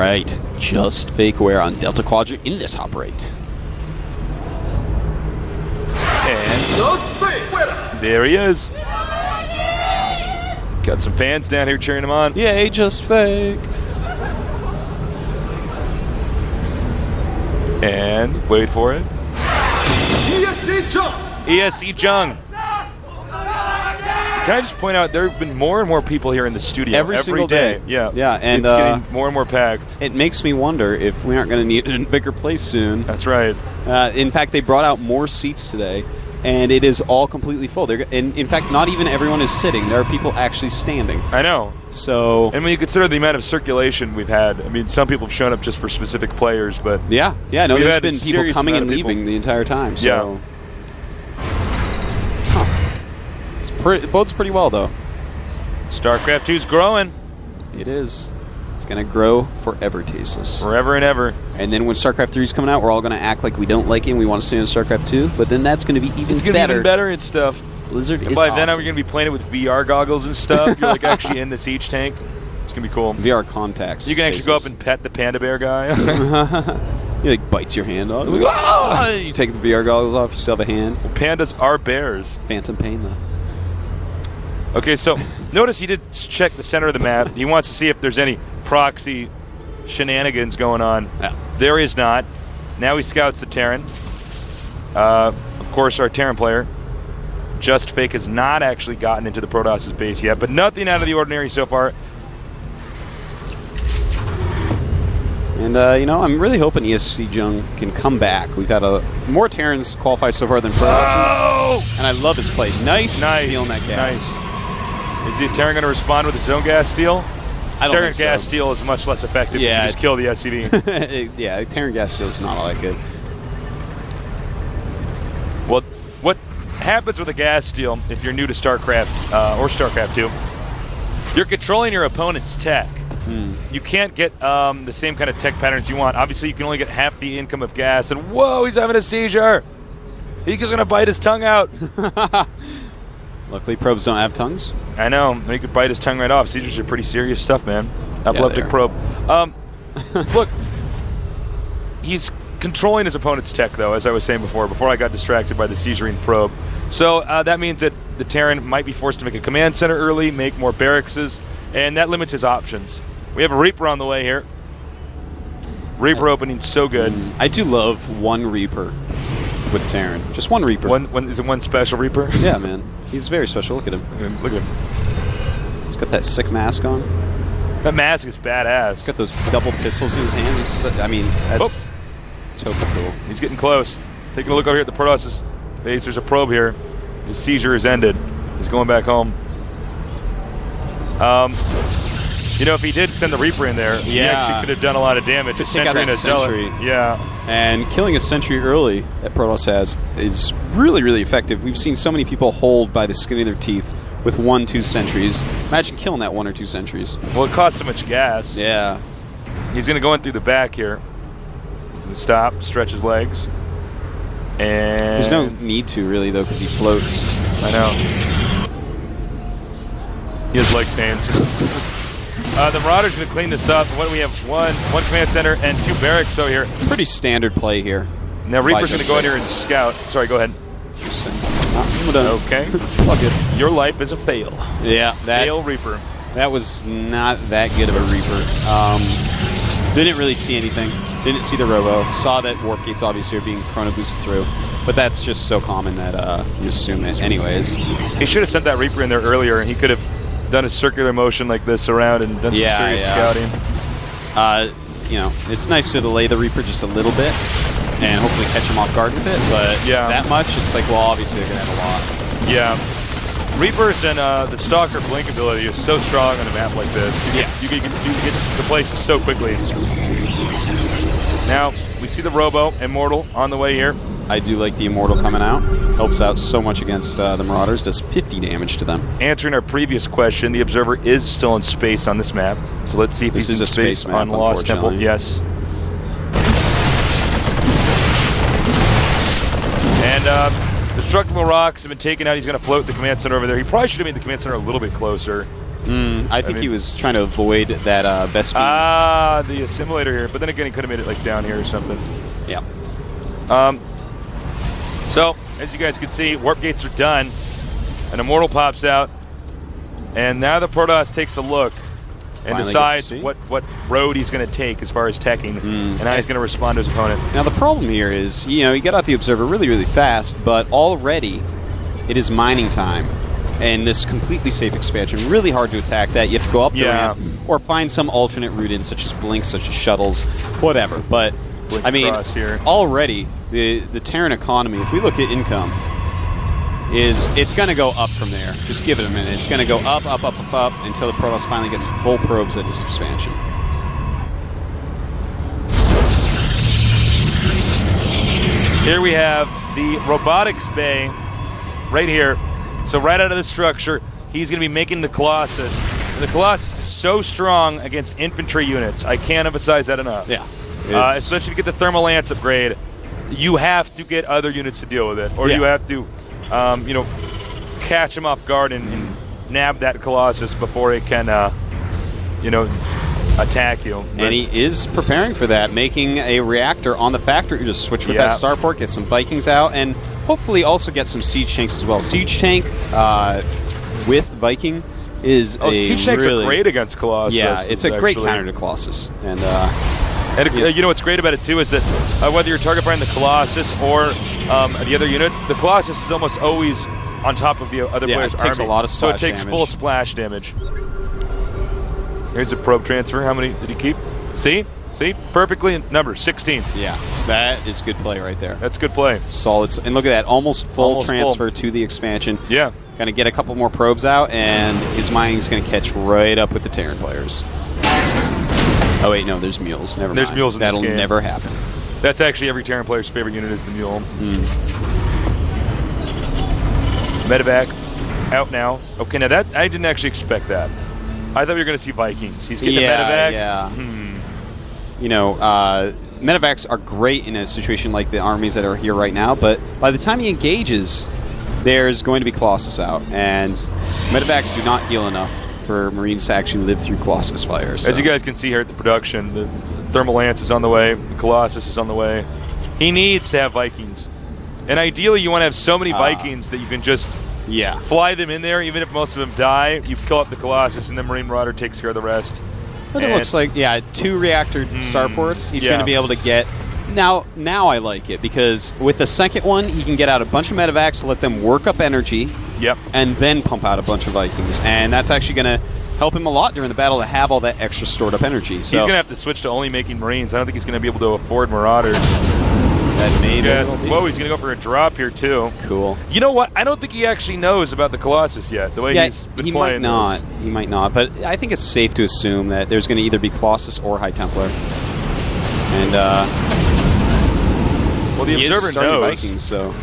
right. Justfake where on Delta Quadrant in the top right. And there he is. Got some fans down here cheering him on. Yay, Justfake. And wait for it. ESC Jung. Can I just point out, there have been more and more people here in the studio every single day. Yeah, and it's getting more and more packed. It makes me wonder if we aren't going to need a bigger place soon. That's right. In fact, they brought out more seats today, and it is all completely full. In fact, not even everyone is sitting. There are people actually standing. I know. So, and when you consider the amount of circulation we've had, I mean, some people have shown up just for specific players, but no, there's been people coming and leaving the entire time. So. Yeah. It bodes pretty well, though. Starcraft 2 is growing. It is. It's going to grow forever, Tasteless. Forever and ever. And then when Starcraft 3 is coming out, we're all going to act like we don't like it and we want to stay on Starcraft 2. But then that's going to be even better. It's going to be even better and stuff. Blizzard and is by awesome. then, we're going to be playing it with VR goggles and stuff. You're like actually in the siege tank. It's going to be cool. VR contacts. You can actually go up and pet the panda bear guy. He like bites your hand off. Like, ah! You take the VR goggles off, you still have a hand. Well, pandas are bears. Phantom pain, though. Okay, so notice he did check the center of the map. He wants to see if there's any proxy shenanigans going on. Yeah. There is not. Now he scouts the Terran. Of course, our Terran player, Justfake, has not actually gotten into the Protoss' base yet, but nothing out of the ordinary so far. And, I'm really hoping ESC Jung can come back. We've had more Terrans qualify so far than Protosses. And I love his play. Nice stealing that gas. Nice. Is the Terran going to respond with his own gas steal? I don't Terran think gas so. steal is much less effective if you just kill the SCV. Yeah, Terran gas steal is not all that good. Well, what happens with a gas steal, if you're new to StarCraft or StarCraft 2, you're controlling your opponent's tech. You can't get the same kind of tech patterns you want. Obviously, you can only get half the income of gas. And whoa, he's having a seizure. He's going to bite his tongue out. Luckily, probes don't have tongues. I know. He could bite his tongue right off. Seizures are pretty serious stuff, man. Epileptic probe. Look, he's controlling his opponent's tech, though, as I was saying before I got distracted by the seizuring probe. So that means that the Terran might be forced to make a command center early, make more barracks, and that limits his options. We have a Reaper on the way here. Reaper opening so good. I do love one Reaper with Terran. Just one Reaper. Is it one special Reaper? Yeah, man. He's very special. Look at him. Look at him. He's got that sick mask on. That mask is badass. He's got those double pistols in his hands. That's so cool. He's getting close. Taking a look over here at the Protoss' base. There's a probe here. His seizure is ended. He's going back home. If he did send the Reaper in there, he actually could have done a lot of damage. Just take out that sentry. Yeah. And killing a sentry early that Protoss has is really, really effective. We've seen so many people hold by the skin of their teeth with 1-2 sentries. Imagine killing that 1 or 2 sentries. Well, it costs so much gas. Yeah. He's going to go in through the back here. He's going to stop, stretch his legs. And there's no need to, really, though, because he floats. I know. He has leg pains. The Marauder's going to clean this up. What do we have? One command center and 2 barracks over here. Pretty standard play here. Now Reaper's going to go in here and scout. Sorry, go ahead. Okay. Fuck it. Your life is a fail. Yeah. Fail Reaper. That was not that good of a Reaper. Didn't really see anything. Didn't see the robo. Saw that warp gates obviously are being chrono boosted through. But that's just so common that you assume it anyways. He should have sent that Reaper in there earlier, and he could have done a circular motion like this around and done some serious scouting. It's nice to delay the Reaper just a little bit and hopefully catch him off guard with it, but that much, it's like, well, obviously they're going to have a lot. Yeah. Reapers and the Stalker blink ability is so strong on a map like this. You get the places so quickly. Now, we see the Robo Immortal on the way here. I do like the Immortal coming out. Helps out so much against the Marauders. Does 50 damage to them. Answering our previous question, the Observer is still in space on this map. So let's see if he's in space map, on Lost Temple. Yes. And Destructible Rocks have been taken out. He's going to float the command center over there. He probably should have made the command center a little bit closer. I think he was trying to avoid that best speed. The assimilator here. But then again, he could have made it like down here or something. Yeah. So, as you guys can see, warp gates are done. An Immortal pops out. And now the Protoss takes a look and Finally decides what road he's going to take as far as teching and how he's going to respond to his opponent. Now, the problem here is, you get out the Observer really, really fast, but already it is mining time. And this completely safe expansion, really hard to attack that. You have to go up the ramp or find some alternate route in, such as blinks, such as shuttles, whatever. But, I mean, already, the Terran economy, if we look at income, it's going to go up from there. Just give it a minute. It's going to go up, up, up, up, up, until the Protoss finally gets full probes at this expansion. Here we have the robotics bay right here. So right out of the structure, he's going to be making the Colossus. And the Colossus is so strong against infantry units. I can't emphasize that enough. Yeah. Especially if you get the Thermal Lance upgrade, you have to get other units to deal with it. Or you have to, catch them off guard and nab that Colossus before it can, attack you. And he is preparing for that, making a reactor on the factory to switch with that starport, get some Vikings out, and hopefully also get some siege tanks as well. Siege tank with Viking is siege tanks are great against Colossus. Yeah, it's a great counter to Colossus. And you know what's great about it too is that whether you're target firing the Colossus or the other units, the Colossus is almost always on top of the other player's army. It takes a lot of splash so it takes damage. full splash damage. Here's a probe transfer. How many did he keep? See? Perfectly numbered. 16. Yeah, that is good play right there. That's good play. Solid. And look at that, almost full transfer to the expansion. Yeah. Going to get a couple more probes out, and his mining's going to catch right up with the Terran players. Oh wait, no, there's mules. Never mind. There's mules in this game. That'll never happen. That's actually every Terran player's favorite unit is the mule. Medevac out now. Okay, now that I didn't actually expect that. I thought we were going to see Vikings. He's getting the medevac. Yeah. Medevacs are great in a situation like the armies that are here right now, but by the time he engages, there's going to be Colossus out, and medevacs do not heal enough for Marines to actually live through Colossus fire. So. As you guys can see here at the production, the Thermal Lance is on the way, the Colossus is on the way. He needs to have Vikings. And ideally, you want to have so many Vikings that you can just fly them in there, even if most of them die. You kill up the Colossus, and then Marine Marauder takes care of the rest. But it looks like, 2 reactor starports. He's going to be able to get... Now I like it, because with the second one, he can get out a bunch of medevacs to let them work up energy, and then pump out a bunch of Vikings. And that's actually going to help him a lot during the battle to have all that extra stored up energy. So he's going to have to switch to only making Marines. I don't think he's going to be able to afford Marauders. That may whoa, he's going to go for a drop here, too. Cool. You know what? I don't think he actually knows about the Colossus yet, the way he's been playing this. He might not, but I think it's safe to assume that there's going to either be Colossus or High Templar. And, well, the Observer knows. Vikings, so.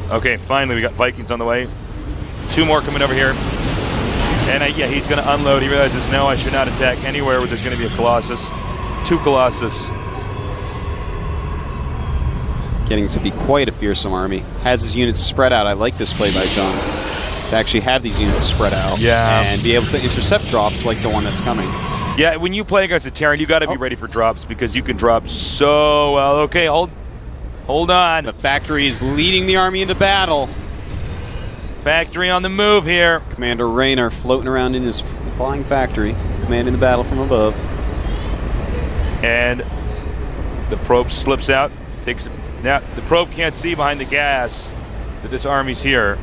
Okay, finally we got Vikings on the way. 2 more coming over here. And, he's going to unload. He realizes, no, I should not attack anywhere where there's going to be a Colossus. 2 Colossus. Getting to be quite a fearsome army. Has his units spread out. I like this play by Jung. To actually have these units spread out. And be able to intercept drops like the one that's coming. Yeah, when you play against a Terran, you got to be ready for drops because you can drop so well. Okay, hold on. The factory is leading the army into battle. Factory on the move here. Commander Raynor floating around in his flying factory, commanding the battle from above. And the probe slips out. Now, the probe can't see behind the gas that this army's here.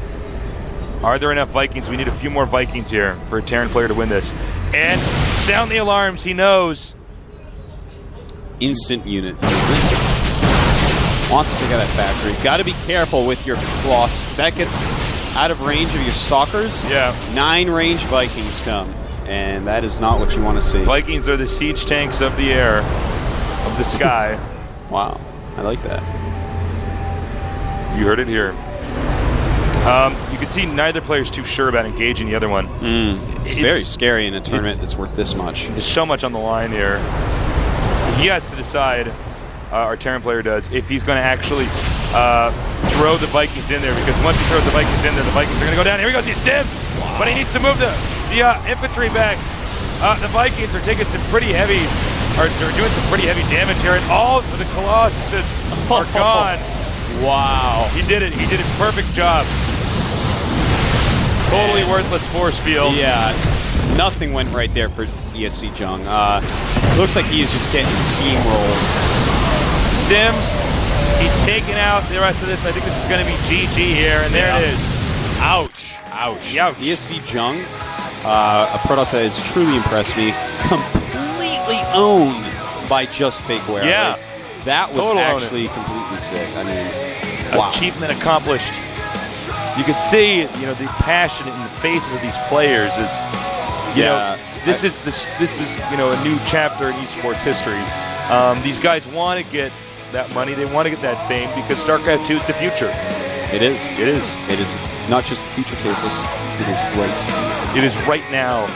Are there enough Vikings? We need a few more Vikings here for a Terran player to win this. And sound the alarms. He knows. Instant unit. Wants to take out that factory. Got to be careful with your Colossus. That gets out of range of your stalkers. 9 range Vikings come. And that is not what you want to see. Vikings are the siege tanks of the air, of the sky. Wow. I like that. You heard it here. You can see neither player's too sure about engaging the other one. It's very scary in a tournament that's worth this much. There's so much on the line here. He has to decide, our Terran player does, if he's going to actually throw the Vikings in there, because once he throws the Vikings in there, the Vikings are going to go down. Here he goes, he stims, but he needs to move The infantry back. The Vikings are taking some pretty heavy, they're doing some pretty heavy damage here, and all of the Colossuses are gone. Wow. He did it. He did a perfect job. Totally worthless force field. Yeah, nothing went right there for ESC Jung. Looks like he is just getting steamrolled. Stims, he's taking out the rest of this. I think this is going to be GG here, and there it is. Ouch. Ouch. Ouch. ESC Jung, a Protoss that has truly impressed me, completely owned by Justfake. Yeah. Like, that was Total actually completely sick. I mean, wow. Achievement accomplished. You could see, the passion in the faces of these players is, this is a new chapter in esports history. These guys want to get that money, they want to get that fame because StarCraft 2 is the future. It is. It is. It is not just the future, Tasteless. It is right. It is right now.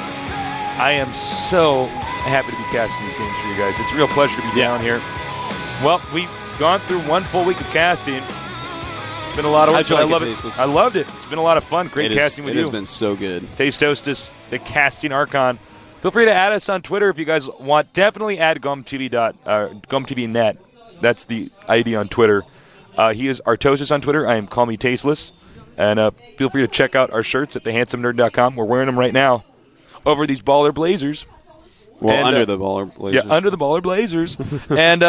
I am so happy to be casting these games for you guys. It's a real pleasure to be down here. Well, we've gone through one full week of casting. It's been a lot of work. I love it. I loved it. It's been a lot of fun. Great casting with you. It has been so good. Tastostis, the casting Archon. Feel free to add us on Twitter if you guys want. Definitely add GOMTV.net. That's the ID on Twitter. He is Artosis on Twitter. I am Call Me Tasteless. And feel free to check out our shirts at thehandsоменerd.com. We're wearing them right now over these baller blazers. Well, and, under the baller blazers. Yeah, under the baller blazers. And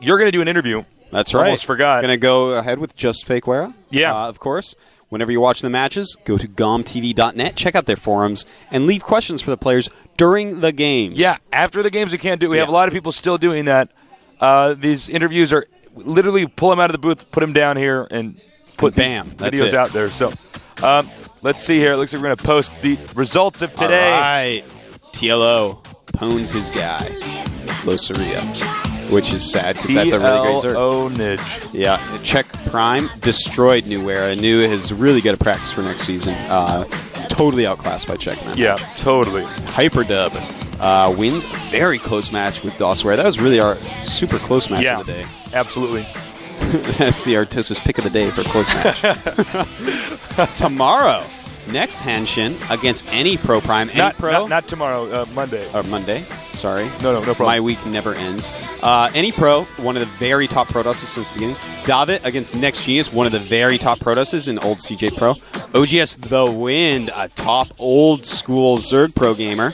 you're going to do an interview. That's right. Almost forgot. Going to go ahead with Justfake Wera. Yeah. Of course. Whenever you watch the matches, go to GOMTV.net, check out their forums, and leave questions for the players during the games. Yeah, after the games we can't do it. We have a lot of people still doing that. These interviews are literally pull them out of the booth, put them down here, and put videos out there. So let's see here. It looks like we're going to post the results of today. All right. TLO pwns his guy, Losaria, which is sad because that's a really great Zerg. Yeah, Czech Prime destroyed New Wera. New is really good at practice for next season. Totally outclassed by Czech, man. Yeah, totally. Hyperdub wins a very close match with Dosware. That was really our super close match of the day. Absolutely. That's the Artosis pick of the day for a close match. Tomorrow, next Hanshin against any Pro Prime. Not tomorrow, Monday. Or Monday, sorry. No problem. My week never ends. Any Pro, one of the very top Protosses since the beginning. David against Next Genius, one of the very top Protosses in old CJ Pro. OGS The Wind, a top old school Zerg Pro gamer.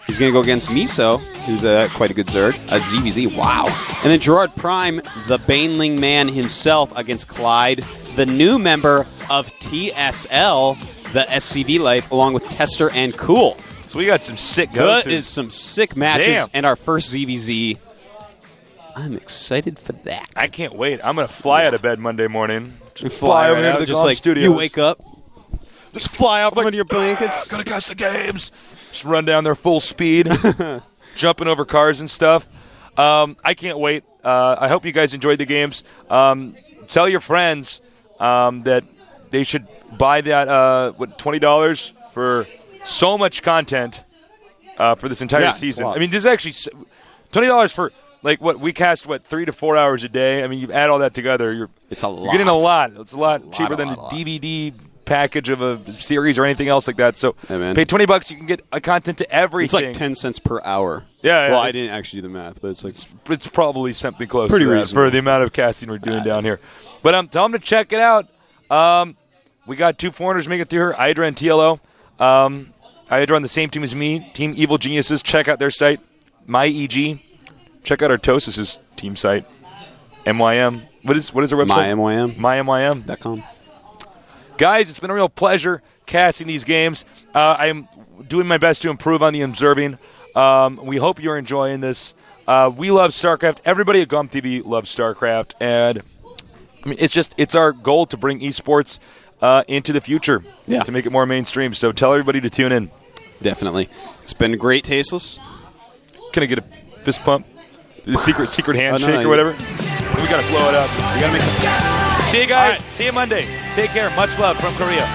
He's going to go against Miso, who's quite a good Zerg. A ZVZ, wow. And then Gerard Prime, the Baneling man himself, against Clyde, the new member of TSL, the SCV Life, along with Tester and Cool. So we got some sick goes. That is some sick matches. Damn. And our first ZVZ. I'm excited for that. I can't wait. I'm going to fly out of bed Monday morning. Just fly over right to the just like studios. You wake up, just fly out from under your blankets. Gotta catch the games. Just run down there full speed, jumping over cars and stuff. I can't wait. I hope you guys enjoyed the games. Tell your friends that they should buy that $20 for so much content for this entire season. I mean, this is actually $20 for what we cast 3 to 4 hours a day. I mean, you add all that together, it's a lot. You're getting a lot. It's a lot cheaper than the DVD package of a series or anything else like that. So pay $20, you can get a content to everything. It's like 10 cents per hour. Yeah. Well, I didn't actually do the math, but it's like it's probably something close pretty to that reasonable for the amount of casting we're doing down here. But tell them to check it out. We got 2 foreigners making it through here, Hydra and TLO. Hydra on the same team as me, Team Evil Geniuses. Check out their site, MyEG. Check out Artosis' team site, MYM. What is their website? MyMYM. MyMYM.com. Guys, it's been a real pleasure casting these games. I'm doing my best to improve on the observing. We hope you're enjoying this. We love StarCraft. Everybody at GOMTV loves StarCraft. And I mean, it's our goal to bring esports into the future, to make it more mainstream. So tell everybody to tune in. Definitely. It's been great, Tasteless. Can I get a fist pump? The secret handshake or whatever? We got to blow it up. We got to make it. See you guys. See you Monday. Take care. Much love from Korea.